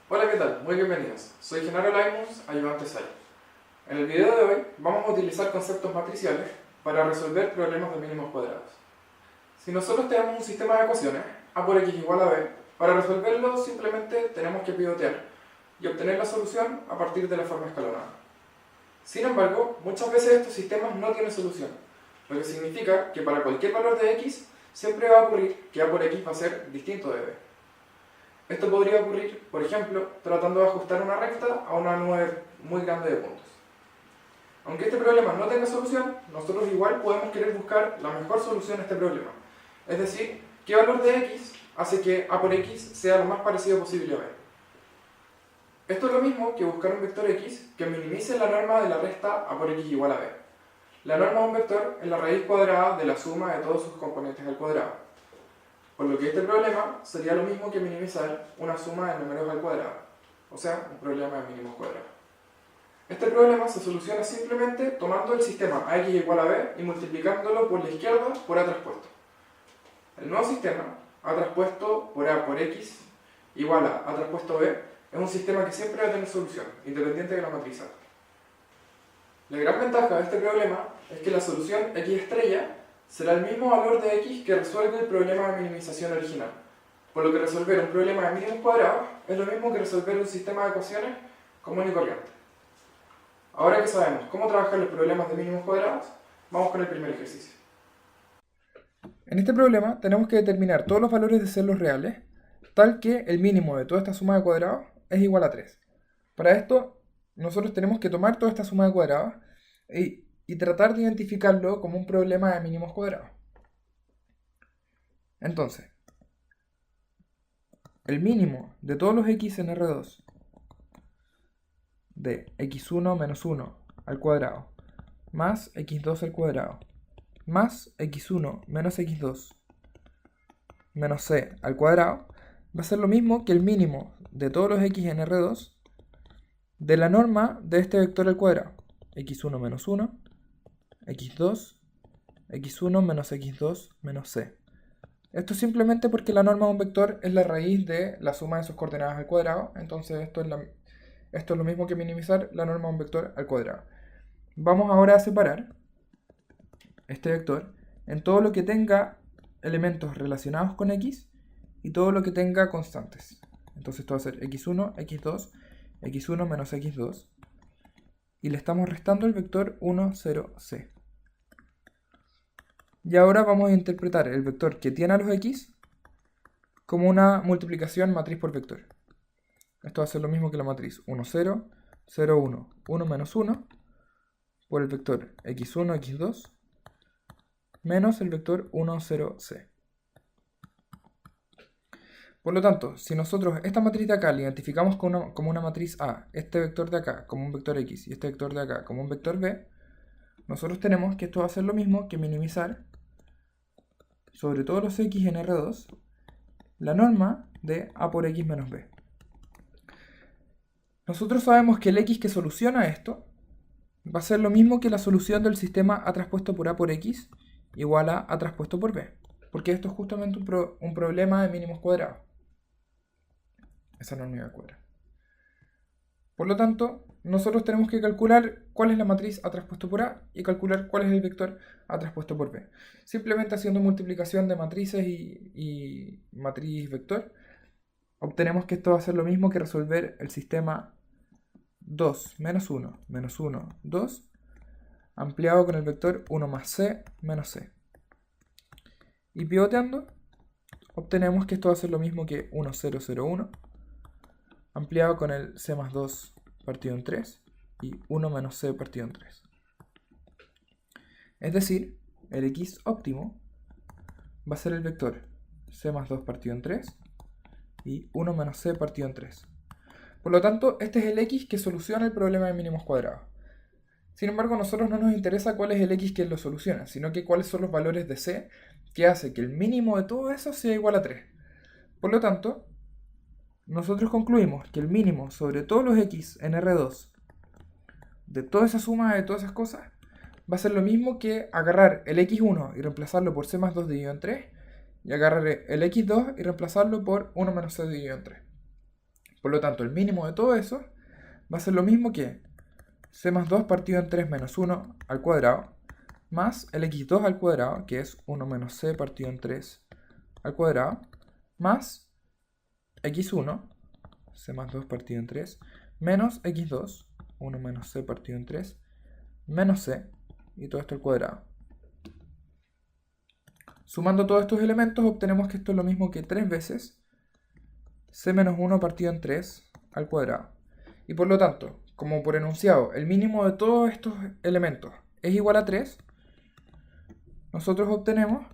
Hola, ¿qué tal? Muy bienvenidos. Soy Genaro Laimus, ayudante SAI. En el video de hoy vamos a utilizar conceptos matriciales para resolver problemas de mínimos cuadrados. Si nosotros tenemos un sistema de ecuaciones, a por x igual a b, para resolverlo simplemente tenemos que pivotear y obtener la solución a partir de la forma escalonada. Sin embargo, muchas veces estos sistemas no tienen solución, lo que significa que para cualquier valor de x siempre va a ocurrir que a por x va a ser distinto de b. Esto podría ocurrir, por ejemplo, tratando de ajustar una recta a una nube muy grande de puntos. Aunque este problema no tenga solución, nosotros igual podemos querer buscar la mejor solución a este problema. Es decir, qué valor de x hace que a por x sea lo más parecido posible a b. Esto es lo mismo que buscar un vector x que minimice la norma de la resta a por x igual a b. La norma de un vector es la raíz cuadrada de la suma de todos sus componentes al cuadrado. Por lo que este problema sería lo mismo que minimizar una suma de números al cuadrado, o sea, un problema de mínimos cuadrados. Este problema se soluciona simplemente tomando el sistema ax igual a b y multiplicándolo por la izquierda por a traspuesto. El nuevo sistema, a traspuesto por a por x igual a traspuesto b, es un sistema que siempre va a tener solución, independiente de la matriz A. La gran ventaja de este problema es que la solución x estrella será el mismo valor de x que resuelve el problema de minimización original, por lo que resolver un problema de mínimos cuadrados es lo mismo que resolver un sistema de ecuaciones común y corriente. Ahora que sabemos cómo trabajar los problemas de mínimos cuadrados, vamos con el primer ejercicio. En este problema tenemos que determinar todos los valores de celos reales, tal que el mínimo de toda esta suma de cuadrados es igual a 3. Para esto, nosotros tenemos que tomar toda esta suma de cuadrados y tratar de identificarlo como un problema de mínimos cuadrados. Entonces, el mínimo de todos los x en R2 de x1 menos 1 al cuadrado más x2 al cuadrado más x1 menos x2 menos c al cuadrado va a ser lo mismo que el mínimo de todos los x en R2 de la norma de este vector al cuadrado, x1 menos 1, x2, x1 menos x2 menos c. Esto es simplemente porque la norma de un vector es la raíz de la suma de sus coordenadas al cuadrado, entonces esto es lo mismo que minimizar la norma de un vector al cuadrado. Vamos ahora a separar este vector en todo lo que tenga elementos relacionados con x y todo lo que tenga constantes. Entonces esto va a ser x1, x2, x1 menos x2 y le estamos restando el vector 1, 0, c. Y ahora vamos a interpretar el vector que tiene a los x como una multiplicación matriz por vector. Esto va a ser lo mismo que la matriz 1, 0, 0, 1, 1 menos 1 por el vector x1, x2 menos el vector 1, 0, c. Por lo tanto, si nosotros esta matriz de acá la identificamos como una matriz A, este vector de acá como un vector x y este vector de acá como un vector b, nosotros tenemos que esto va a ser lo mismo que minimizar sobre todos los x en R2 la norma de a por x menos b. Nosotros sabemos que el x que soluciona esto va a ser lo mismo que la solución del sistema a traspuesto por a por x igual a traspuesto por b, porque esto es justamente un problema de mínimos cuadrados. Esa no es unidad cuadrada. Por lo tanto, nosotros tenemos que calcular cuál es la matriz a traspuesto por a y calcular cuál es el vector a traspuesto por b. Simplemente haciendo multiplicación de matrices y matriz vector, obtenemos que esto va a ser lo mismo que resolver el sistema 2 menos 1 menos 1, 2, ampliado con el vector 1 más c menos c. Y pivoteando, obtenemos que esto va a ser lo mismo que 1, 0, 0, 1, ampliado con el c más 2 partido en 3 y 1 menos c partido en 3. Es decir, el x óptimo va a ser el vector c más 2 partido en 3 y 1 menos c partido en 3. Por lo tanto, este es el x que soluciona el problema de mínimos cuadrados. Sin embargo, a nosotros no nos interesa cuál es el x que lo soluciona, sino que cuáles son los valores de c que hace que el mínimo de todo eso sea igual a 3. Por lo tanto, nosotros concluimos que el mínimo sobre todos los x en R2 de toda esa suma de todas esas cosas va a ser lo mismo que agarrar el x1 y reemplazarlo por c más 2 dividido en 3, y agarrar el x2 y reemplazarlo por 1 menos c dividido en 3. Por lo tanto, el mínimo de todo eso va a ser lo mismo que c más 2 partido en 3 menos 1 al cuadrado, más el x2 al cuadrado, que es 1 menos c partido en 3 al cuadrado, más x1, c más 2 partido en 3, menos x2, 1 menos c partido en 3, menos c, y todo esto al cuadrado. Sumando todos estos elementos obtenemos que esto es lo mismo que 3 veces c menos 1 partido en 3 al cuadrado. Y por lo tanto, como por enunciado, el mínimo de todos estos elementos es igual a 3, nosotros obtenemos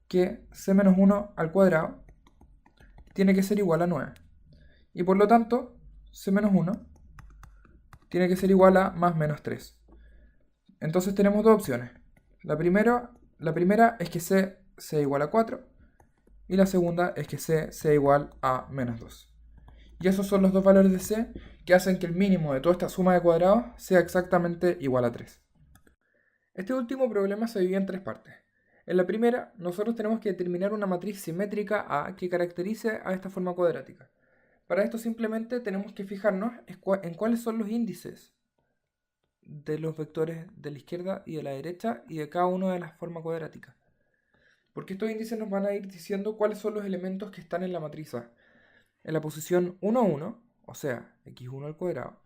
que c menos 1 al cuadrado tiene que ser igual a 9. Y por lo tanto, c menos 1 tiene que ser igual a más menos 3. Entonces tenemos dos opciones. La primera es que c sea igual a 4. Y la segunda es que c sea igual a menos 2. Y esos son los dos valores de c que hacen que el mínimo de toda esta suma de cuadrados sea exactamente igual a 3. Este último problema se divide en tres partes. En la primera, nosotros tenemos que determinar una matriz simétrica A que caracterice a esta forma cuadrática. Para esto simplemente tenemos que fijarnos en cuáles son los índices de los vectores de la izquierda y de la derecha y de cada una de las formas cuadráticas. Porque estos índices nos van a ir diciendo cuáles son los elementos que están en la matriz A. En la posición 1, 1, o sea, x1 al cuadrado,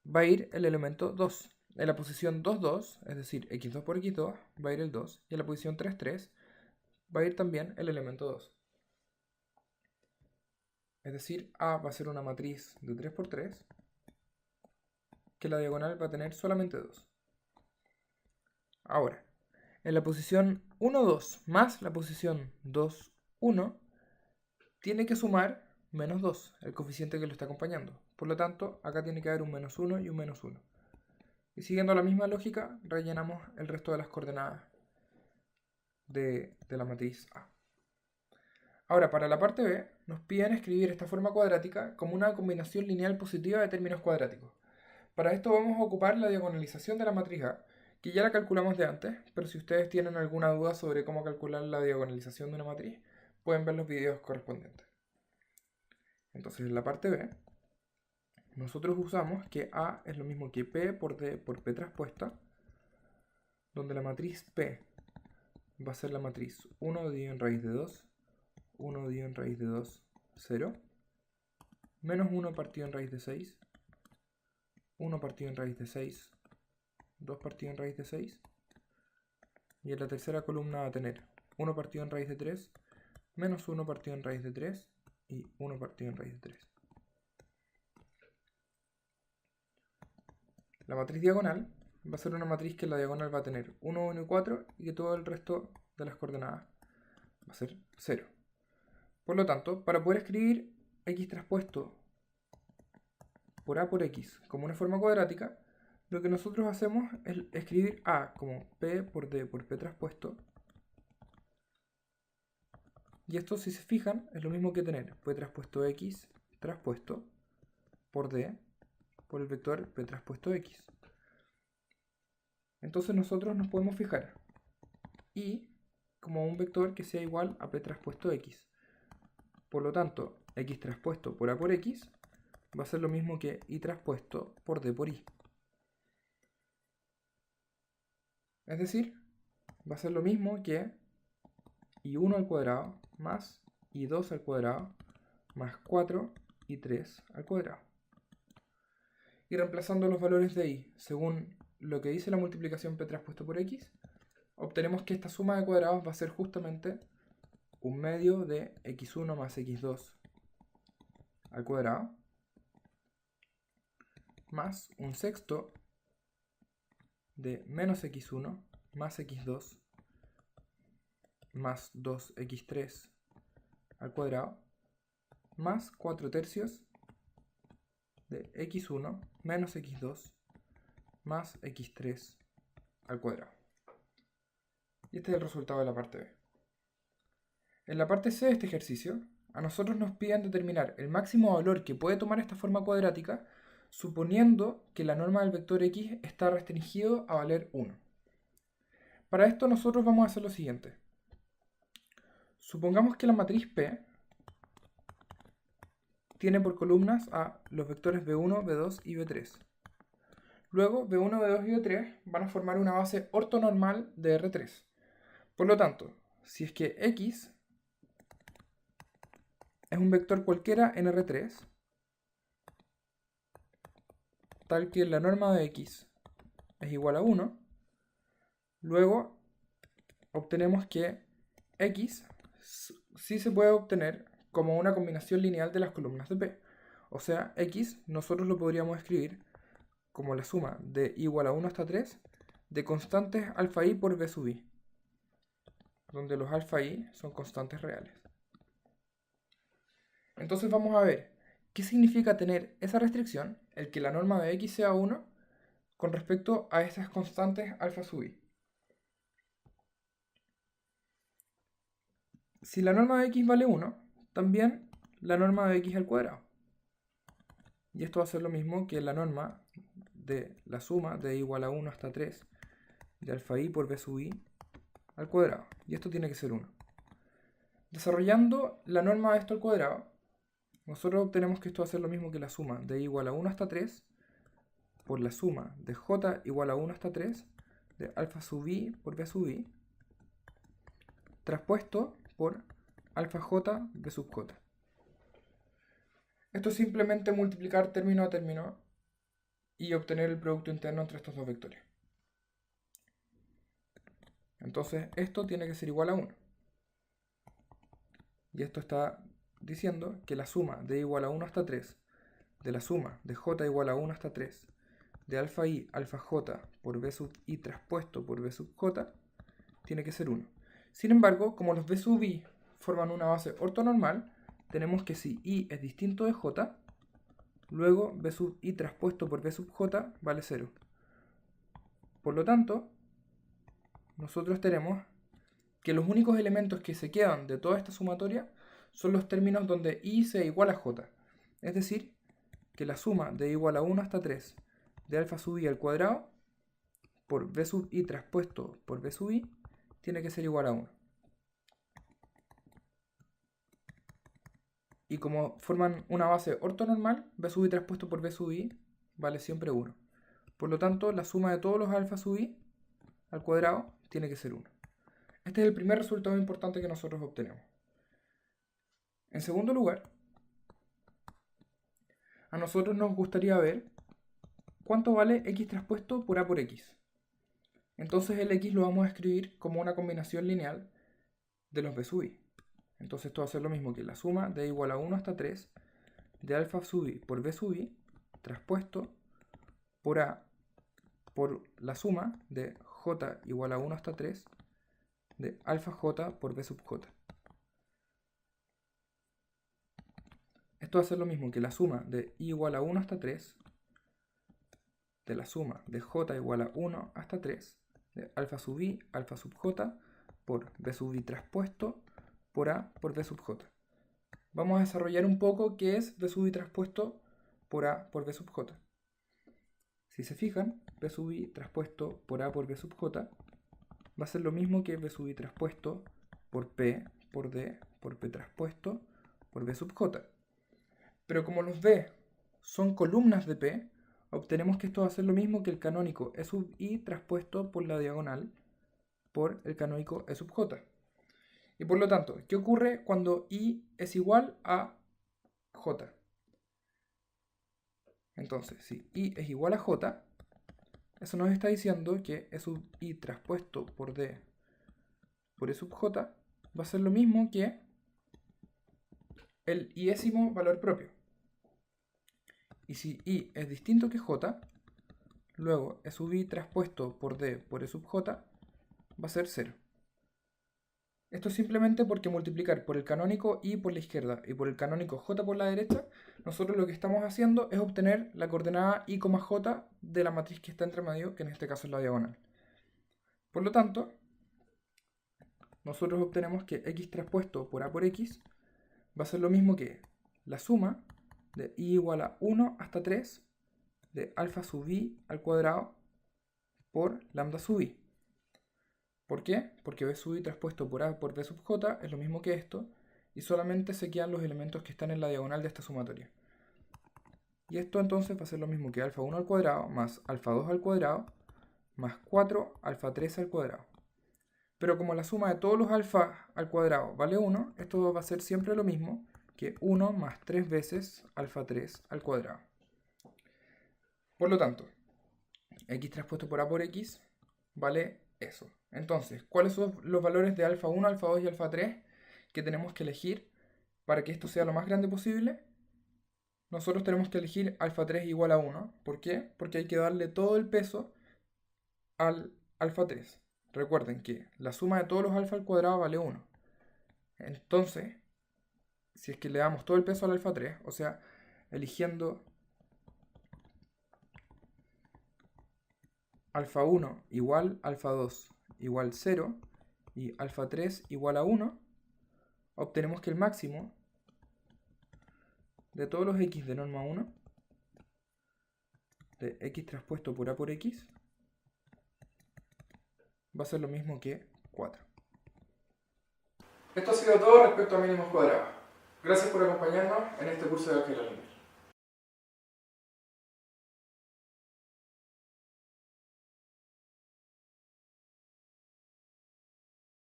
va a ir el elemento 2. En la posición 2, 2, es decir, x2 por x2, va a ir el 2. Y en la posición 3, 3, va a ir también el elemento 2. Es decir, A va a ser una matriz de 3 por 3, que la diagonal va a tener solamente 2. Ahora, en la posición 1, 2 más la posición 2, 1, tiene que sumar menos 2, el coeficiente que lo está acompañando. Por lo tanto, acá tiene que haber un menos 1 y un menos 1. Y siguiendo la misma lógica, rellenamos el resto de las coordenadas de la matriz A. Ahora, para la parte B, nos piden escribir esta forma cuadrática como una combinación lineal positiva de términos cuadráticos. Para esto vamos a ocupar la diagonalización de la matriz A, que ya la calculamos de antes, pero si ustedes tienen alguna duda sobre cómo calcular la diagonalización de una matriz, pueden ver los videos correspondientes. Entonces, en la parte B, nosotros usamos que A es lo mismo que P por D por P traspuesta, donde la matriz P va a ser la matriz 1 dividido en raíz de 2, 1 dividido en raíz de 2, 0, menos 1 partido en raíz de 6, 1 partido en raíz de 6, 2 partido en raíz de 6, y en la tercera columna va a tener 1 partido en raíz de 3, menos 1 partido en raíz de 3, y 1 partido en raíz de 3. La matriz diagonal va a ser una matriz que en la diagonal va a tener 1, 1 y 4 y que todo el resto de las coordenadas va a ser 0. Por lo tanto, para poder escribir x traspuesto por a por x como una forma cuadrática, lo que nosotros hacemos es escribir a como p por d por p traspuesto. Y esto, si se fijan, es lo mismo que tener p traspuesto x traspuesto por d por el vector p traspuesto x. Entonces nosotros nos podemos fijar y como un vector que sea igual a p traspuesto x. Por lo tanto, x traspuesto por a por x va a ser lo mismo que y traspuesto por d por y. Es decir, va a ser lo mismo que y1 al cuadrado más y2 al cuadrado más 4 y 3 al cuadrado. Y reemplazando los valores de y según lo que dice la multiplicación p traspuesto por x, obtenemos que esta suma de cuadrados va a ser justamente un medio de x1 más x2 al cuadrado más un sexto de menos x1 más x2 más 2x3 al cuadrado más 4 tercios de x1 menos x2 más x3 al cuadrado. Y este es el resultado de la parte B. En la parte C de este ejercicio, a nosotros nos piden determinar el máximo valor que puede tomar esta forma cuadrática suponiendo que la norma del vector x está restringido a valer 1. Para esto nosotros vamos a hacer lo siguiente. Supongamos que la matriz P tiene por columnas a los vectores b1, b2 y b3. Luego, b1, b2 y b3 van a formar una base ortonormal de R3. Por lo tanto, si es que x es un vector cualquiera en R3, tal que la norma de x es igual a 1, luego obtenemos que x sí se puede obtener como una combinación lineal de las columnas de P. O sea, x nosotros lo podríamos escribir como la suma de i igual a 1 hasta 3 de constantes alfa i por b sub i, donde los alfa i son constantes reales. Entonces vamos a ver qué significa tener esa restricción, el que la norma de x sea 1, con respecto a esas constantes alfa sub i. Si la norma de x vale 1, también la norma de x al cuadrado. Y esto va a ser lo mismo que la norma de la suma de i igual a 1 hasta 3 de alfa i por b sub i al cuadrado. Y esto tiene que ser 1. Desarrollando la norma de esto al cuadrado, nosotros obtenemos que esto va a ser lo mismo que la suma de i igual a 1 hasta 3 por la suma de j igual a 1 hasta 3 de alfa sub i por b sub i traspuesto por alfa j b sub j. Esto es simplemente multiplicar término a término y obtener el producto interno entre estos dos vectores. Entonces esto tiene que ser igual a 1. Y esto está diciendo que la suma de i igual a 1 hasta 3 de la suma de j igual a 1 hasta 3 de alfa i alfa j por b sub i traspuesto por b sub j tiene que ser 1. Sin embargo, como los b sub i forman una base ortonormal, tenemos que si i es distinto de j, luego b sub i traspuesto por b sub j vale 0. Por lo tanto, nosotros tenemos que los únicos elementos que se quedan de toda esta sumatoria son los términos donde i sea igual a j. Es decir, que la suma de i igual a 1 hasta 3 de alfa sub i al cuadrado por b sub i traspuesto por b sub i tiene que ser igual a 1. Y como forman una base ortonormal, b sub i traspuesto por b sub i vale siempre 1. Por lo tanto, la suma de todos los alfa sub i al cuadrado tiene que ser 1. Este es el primer resultado importante que nosotros obtenemos. En segundo lugar, a nosotros nos gustaría ver cuánto vale x traspuesto por a por x. Entonces el x lo vamos a escribir como una combinación lineal de los b sub i. Entonces esto va a ser lo mismo que la suma de i igual a 1 hasta 3 de alfa sub i por b sub i traspuesto por a por la suma de j igual a 1 hasta 3 de alfa j por b sub j. Esto va a ser lo mismo que la suma de i igual a 1 hasta 3 de la suma de j igual a 1 hasta 3 de alfa sub i alfa sub j por b sub i traspuesto por a por b sub j. Vamos a desarrollar un poco qué es b sub i traspuesto por a por b sub j. Si se fijan, b sub i traspuesto por a por b sub j va a ser lo mismo que b sub i traspuesto por p por d por p traspuesto por b sub j. Pero como los b son columnas de p, obtenemos que esto va a ser lo mismo que el canónico e sub i traspuesto por la diagonal por el canónico e sub j. Y por lo tanto, ¿qué ocurre cuando i es igual a j? Entonces, si i es igual a j, eso nos está diciendo que e sub i traspuesto por d por e sub j va a ser lo mismo que el iésimo valor propio. Y si i es distinto que j, luego e sub i traspuesto por d por e sub j va a ser 0. Esto es simplemente porque multiplicar por el canónico i por la izquierda y por el canónico j por la derecha, nosotros lo que estamos haciendo es obtener la coordenada i, j de la matriz que está entre medio, que en este caso es la diagonal. Por lo tanto, nosotros obtenemos que x traspuesto por a por x va a ser lo mismo que la suma de i igual a 1 hasta 3 de alfa sub i al cuadrado por lambda sub i. ¿Por qué? Porque b sub i traspuesto por a por b sub j es lo mismo que esto, y solamente se quedan los elementos que están en la diagonal de esta sumatoria. Y esto entonces va a ser lo mismo que alfa 1 al cuadrado más alfa 2 al cuadrado más 4 alfa 3 al cuadrado. Pero como la suma de todos los alfa al cuadrado vale 1, esto va a ser siempre lo mismo que 1 más 3 veces alfa 3 al cuadrado. Por lo tanto, x traspuesto por a por x vale eso. Entonces, ¿cuáles son los valores de alfa 1, alfa 2 y alfa 3 que tenemos que elegir para que esto sea lo más grande posible? Nosotros tenemos que elegir alfa 3 igual a 1. ¿Por qué? Porque hay que darle todo el peso al alfa 3. Recuerden que la suma de todos los alfa al cuadrado vale 1. Entonces, si es que le damos todo el peso al alfa 3, o sea, eligiendo alfa 1 igual alfa 2 igual 0 y alfa 3 igual a 1, obtenemos que el máximo de todos los x de norma 1 de x traspuesto por a por x va a ser lo mismo que 4. Esto ha sido todo respecto a mínimos cuadrados. Gracias por acompañarnos en este curso de álgebra lineal.